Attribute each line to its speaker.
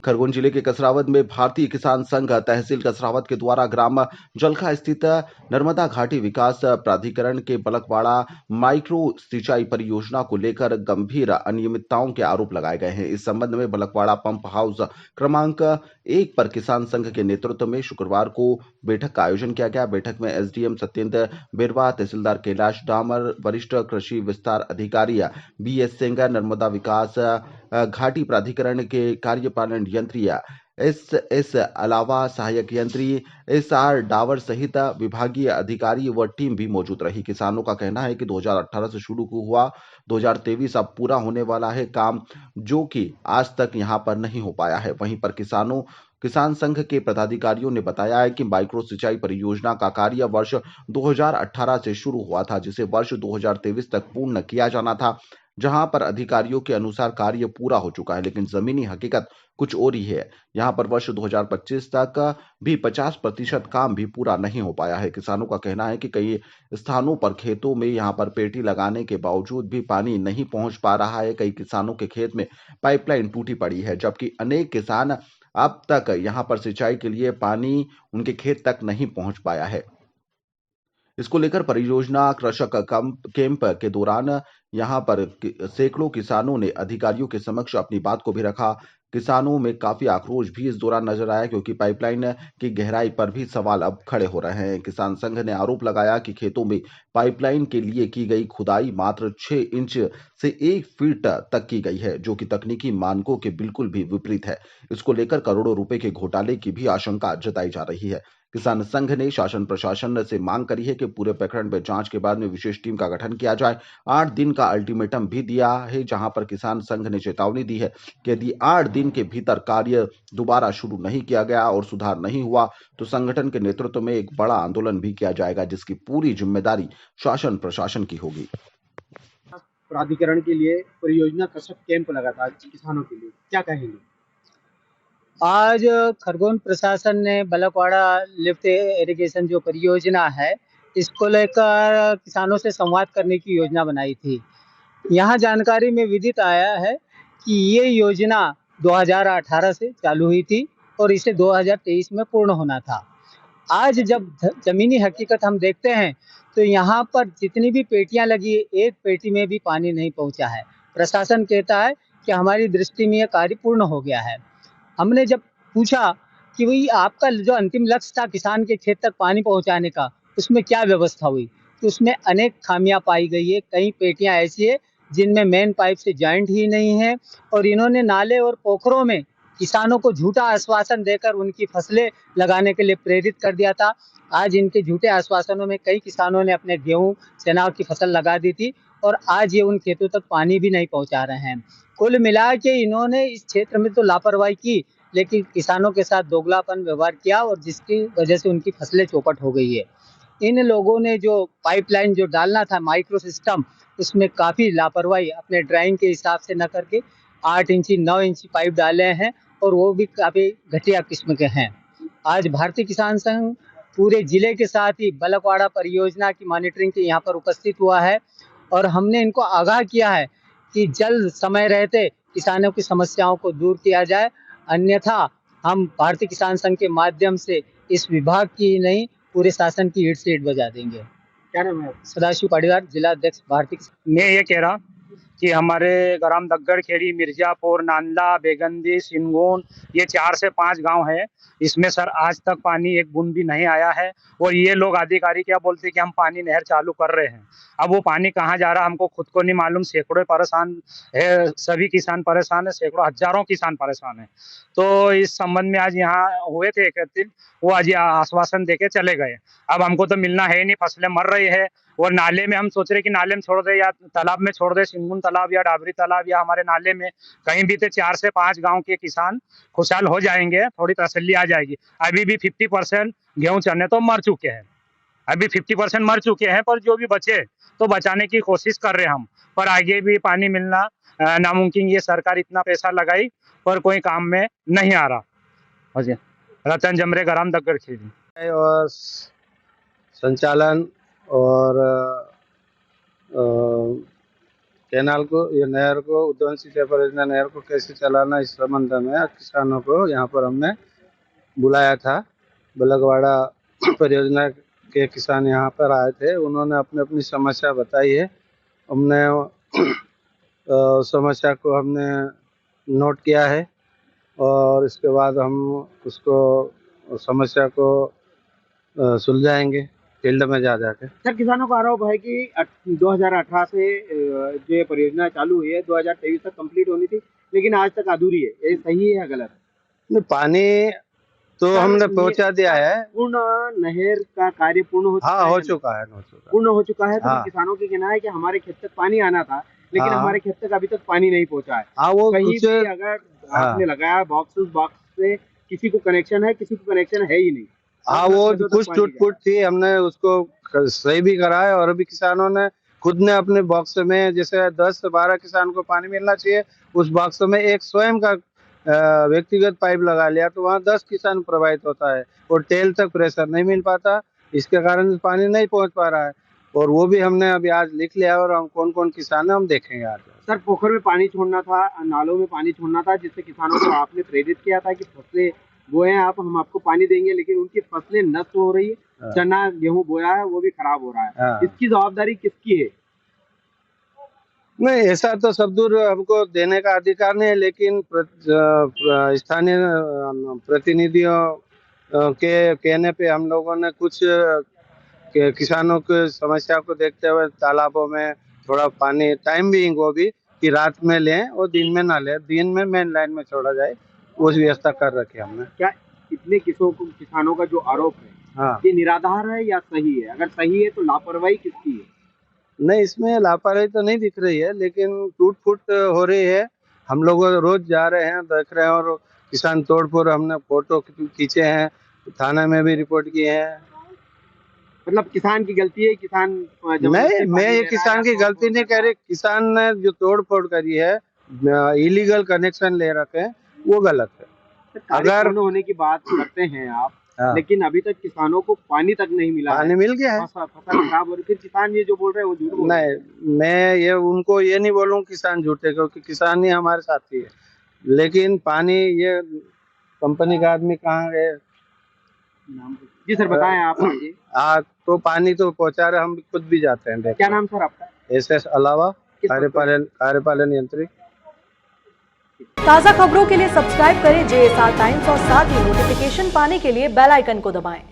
Speaker 1: खरगोन जिले के कसरावद में भारतीय किसान संघ तहसील कसरावद के द्वारा ग्राम जलखा स्थित नर्मदा घाटी विकास प्राधिकरण के बलकवाड़ा माइक्रो सिंचाई परियोजना को लेकर गंभीर अनियमितताओं के आरोप लगाए गए हैं। इस संबंध में बलकवाड़ा पंप हाउस क्रमांक 1 पर किसान संघ के नेतृत्व में शुक्रवार को बैठक का आयोजन किया गया। बैठक में एसडीएम सत्येंद्र बिरवा, तहसीलदार कैलाश डामर, वरिष्ठ कृषि विस्तार अधिकारी बीएस सिंह, नर्मदा विकास घाटी प्राधिकरण के कार्यपालन यंत्री एस अलावा सहायक यंत्री एसआर डावर सहित विभागीय अधिकारी व टीम भी मौजूद रही। किसानों का कहना है कि 2018 से शुरू हुआ 2023 अब पूरा होने वाला है काम, जो कि आज तक यहां पर नहीं हो पाया है। वहीं पर किसान संघ के पदाधिकारियों ने बताया है कि माइक्रो सिंचाई परियोजना का कार्य वर्ष 2018 से शुरू हुआ था, जिसे वर्ष 2023 तक पूर्ण किया जाना था। जहां पर अधिकारियों के अनुसार कार्य पूरा हो चुका है, लेकिन जमीनी हकीकत कुछ और ही है। यहां पर वर्ष 2025 तक भी 50% काम भी पूरा नहीं हो पाया है। किसानों का कहना है कि कई स्थानों पर खेतों में यहां पर पेटी लगाने के बावजूद भी पानी नहीं पहुंच पा रहा है। कई किसानों के खेत में पाइपलाइन टूटी पड़ी है, जबकि अनेक किसान अब तक यहां पर सिंचाई के लिए पानी उनके खेत तक नहीं पहुंच पाया है। इसको लेकर परियोजना कृषक कैंप के दौरान यहां पर सैकड़ों किसानों ने अधिकारियों के समक्ष अपनी बात को भी रखा। किसानों में काफी आक्रोश भी इस दौरान नजर आया, क्योंकि पाइपलाइन की गहराई पर भी सवाल अब खड़े हो रहे हैं। किसान संघ ने आरोप लगाया कि खेतों में पाइपलाइन के लिए की गई खुदाई मात्र 6 इंच से 1 फीट तक की गई है, जो कि तकनीकी मानकों के बिल्कुल भी विपरीत है। इसको लेकर करोड़ों रुपए के घोटाले की भी आशंका जताई जा रही है। किसान संघ ने शासन प्रशासन से मांग करी है कि पूरे प्रकरण में जांच के बाद में विशेष टीम का गठन किया जाए। 8 दिन का अल्टीमेटम भी दिया है, जहां पर किसान संघ ने चेतावनी दी है कि यदि 8 दिन के भीतर कार्य दोबारा शुरू नहीं किया गया और सुधार नहीं हुआ तो संगठन के नेतृत्व में एक बड़ा आंदोलन भी किया जाएगा, जिसकी पूरी जिम्मेदारी शासन प्रशासन की होगी।
Speaker 2: प्राधिकरण के लिए परियोजना कृषक कैंप लगा था किसानों के लिए, क्या कहेंगे?
Speaker 3: आज खरगोन प्रशासन ने बलकवाड़ा लिफ्ट इरिगेशन जो परियोजना है, इसको लेकर किसानों से संवाद करने की योजना बनाई थी। यहाँ जानकारी में विदित आया है कि ये योजना 2018 से चालू हुई थी और इसे 2023 में पूर्ण होना था। आज जब जमीनी हकीकत हम देखते हैं तो यहाँ पर जितनी भी पेटियां लगी, एक पेटी में भी पानी नहीं पहुँचा है। प्रशासन कहता है कि हमारी दृष्टि में यह कार्य पूर्ण हो गया है। हमने जब पूछा कि वही आपका जो अंतिम लक्ष्य था किसान के खेत तक पानी पहुंचाने का, उसमें क्या व्यवस्था हुई, तो उसमें अनेक खामियां पाई गई है। कई पेटियां ऐसी है जिनमें मेन पाइप से जॉइंट ही नहीं है और इन्होंने नाले और पोखरों में किसानों को झूठा आश्वासन देकर उनकी फसलें लगाने के लिए प्रेरित कर दिया था। आज इनके झूठे आश्वासनों में कई किसानों ने अपने गेहूं चना की फसल लगा दी थी और आज ये उन खेतों तक पानी भी नहीं पहुंचा रहे हैं। कुल मिला के इन्होंने इस क्षेत्र में तो लापरवाही की, लेकिन किसानों के साथ दोगलापन व्यवहार किया और जिसकी वजह से उनकी फसलें चौपट हो गई है। इन लोगों ने जो पाइपलाइन जो डालना था माइक्रो सिस्टम, उसमें काफ़ी लापरवाही अपने ड्राइंग के हिसाब से न करके 8 इंची 9 इंची पाइप डाले हैं और वो भी काफ़ी घटिया किस्म के हैं। आज भारतीय किसान संघ पूरे जिले के साथ ही बलकवाड़ा परियोजना की मॉनिटरिंग के यहाँ पर उपस्थित हुआ है और हमने इनको आगाह किया है कि जल्द समय रहते किसानों की समस्याओं को दूर किया जाए, अन्यथा हम भारतीय किसान संघ के माध्यम से इस विभाग की ही नहीं पूरे शासन की ईंट से ईंट बजा देंगे।
Speaker 2: क्या नाम है?
Speaker 3: सदाशिव पाटीदार, जिला अध्यक्ष भारतीय।
Speaker 4: मैं ये कह रहा कि हमारे ग्राम दग्गड़ खेड़ी, मिर्जापुर, नांदला, बेगंदी, सिंगोन, ये 4 से 5 गांव है। इसमें सर आज तक पानी एक बूंद भी नहीं आया है और ये लोग अधिकारी क्या बोलते हैं कि हम पानी नहर चालू कर रहे हैं। अब वो पानी कहाँ जा रहा है हमको खुद को नहीं मालूम। सैकड़ों परेशान है, सभी किसान परेशान है, सैकड़ों हजारों किसान परेशान है। तो इस संबंध में आज यहाँ हुए थे एकत्रित, वो आज आश्वासन देके चले गए। अब हमको तो मिलना है नहीं, फसलें मर रही है और नाले में हम सोच रहे कि नाले में छोड़ दे या तालाब में छोड़ दे, सिंगुन तालाब या डाबरी तालाब या हमारे नाले में कहीं भी। तो 4 से 5 गांव के किसान खुशहाल हो जाएंगे, थोड़ी तसल्ली आ जाएगी। अभी भी 50% गेहूं चने तो मर चुके हैं, अभी 50% मर चुके हैं, पर जो भी बचे तो बचाने की कोशिश कर रहे हैं हम। पर आगे भी पानी मिलना नामुमकिन। ये सरकार इतना पैसा लगाई पर कोई काम में नहीं आ रहा। रतन जमरे, ग्राम दग्गड़ खेड़ी।
Speaker 2: और संचालन और
Speaker 5: कैनाल को, ये नहर को, उद्वहन सिंचाई परियोजना नहर को कैसे चलाना, इस संबंध में किसानों को यहाँ पर हमने बुलाया था। बलकवाड़ा परियोजना के किसान यहाँ पर आए थे, उन्होंने अपनी अपनी समस्या बताई है। हमने समस्या को हमने नोट किया है और इसके बाद हम उसको समस्या को सुलझाएंगे फील्ड में जा जाके।
Speaker 2: सर, किसानों का आरोप है कि 2018 से जो ये परियोजना चालू हुई है 2023 तक कंप्लीट होनी थी, लेकिन आज तक अधूरी है। ये सही है या गलत?
Speaker 5: नहीं, पानी तो हमने पहुंचा दिया है।
Speaker 2: पूर्ण नहर का कार्य पूर्ण हो चुका है?
Speaker 5: हाँ, हो चुका है,
Speaker 2: पूर्ण हो चुका है। तो
Speaker 5: हाँ।
Speaker 2: किसानों की कहना है कि हमारे खेत तक पानी आना था, लेकिन
Speaker 5: हाँ।
Speaker 2: हमारे खेत तक अभी तक पानी नहीं पहुंचा है।
Speaker 5: हाँ, वो
Speaker 2: कहीं
Speaker 5: कुछ
Speaker 2: भी अगर आपने लगाया बॉक्स, उस बॉक्स से किसी को कनेक्शन है, किसी को कनेक्शन है ही नहीं।
Speaker 5: हाँ, वो कुछ टूट फूट थी, हमने उसको सही भी कराया और अभी किसानों ने खुद ने अपने बॉक्स में, जैसे 10 से 12 किसान को पानी मिलना चाहिए, उस बॉक्स में एक स्वयं का व्यक्तिगत पाइप लगा लिया, तो वहाँ 10 किसान प्रभावित होता है और टेल तक प्रेशर नहीं मिल पाता, इसके कारण पानी नहीं पहुँच पा रहा है। और वो भी हमने अभी आज लिख लिया और हम कौन कौन किसान है हम देखेंगे आज।
Speaker 2: सर, पोखर में पानी छोड़ना था, नालों में पानी छोड़ना था, जिससे किसानों को आपने प्रेरित किया था कि फसलें बोए आप, हम आपको पानी देंगे, लेकिन उनकी फसलें नष्ट हो रही है। चना गेहूं बोया है वो भी खराब हो रहा है। इसकी जवाबदारी किसकी है?
Speaker 5: नहीं, ऐसा तो सब दूर हमको देने का अधिकार नहीं है, लेकिन स्थानीय प्रतिनिधियों के कहने पे हम लोगों ने कुछ किसानों की समस्या को देखते हुए तालाबों में थोड़ा पानी टाइम भी वो भी कि रात में लें और दिन में ना लें, दिन में मेन लाइन में छोड़ा जाए, वो व्यवस्था कर रखी हमने।
Speaker 2: क्या इतने किसानों का जो आरोप है,
Speaker 5: हाँ,
Speaker 2: ये निराधार है या सही है? अगर सही है तो लापरवाही किसकी है?
Speaker 5: नहीं, इसमें लापरवाही तो नहीं दिख रही है, लेकिन टूट फूट हो रही है। हम लोग रोज जा रहे हैं, देख रहे हैं और किसान तोड़फोड़ हमने फोटो खींचे हैं, थाना में भी रिपोर्ट किए हैं।
Speaker 2: मतलब किसान की गलती है? किसान
Speaker 5: मैं ये किसान की गलती नहीं कह रही, किसान ने जो तोड़ फोड़ करी है, इलीगल कनेक्शन ले रखे हैं, वो गलत है।
Speaker 2: अगर होने की बात करते हैं आप,
Speaker 5: हाँ।
Speaker 2: लेकिन अभी तक किसानों को पानी तक नहीं मिला।
Speaker 5: पानी मिल गया है,
Speaker 2: फसल खराब हो रही, फिर किसान ये जो बोल रहे हैं वो झूठ बोल रहे हैं।
Speaker 5: नहीं, मैं ये उनको ये नहीं बोलूँ किसान झूठे, क्योंकि किसान ही हमारे साथी है, लेकिन पानी ये कंपनी का आदमी कहाँ गए?
Speaker 2: जी सर, बताएं आप।
Speaker 5: तो पानी तो पहुंचा रहे, हम खुद भी जाते हैं।
Speaker 2: क्या नाम सर आपका?
Speaker 5: SS अलावा, कार्यपालन यंत्री।
Speaker 6: ताज़ा खबरों के लिए सब्सक्राइब करें JSR टाइम्स और साथ ही नोटिफिकेशन पाने के लिए बेल आइकन को दबाएं।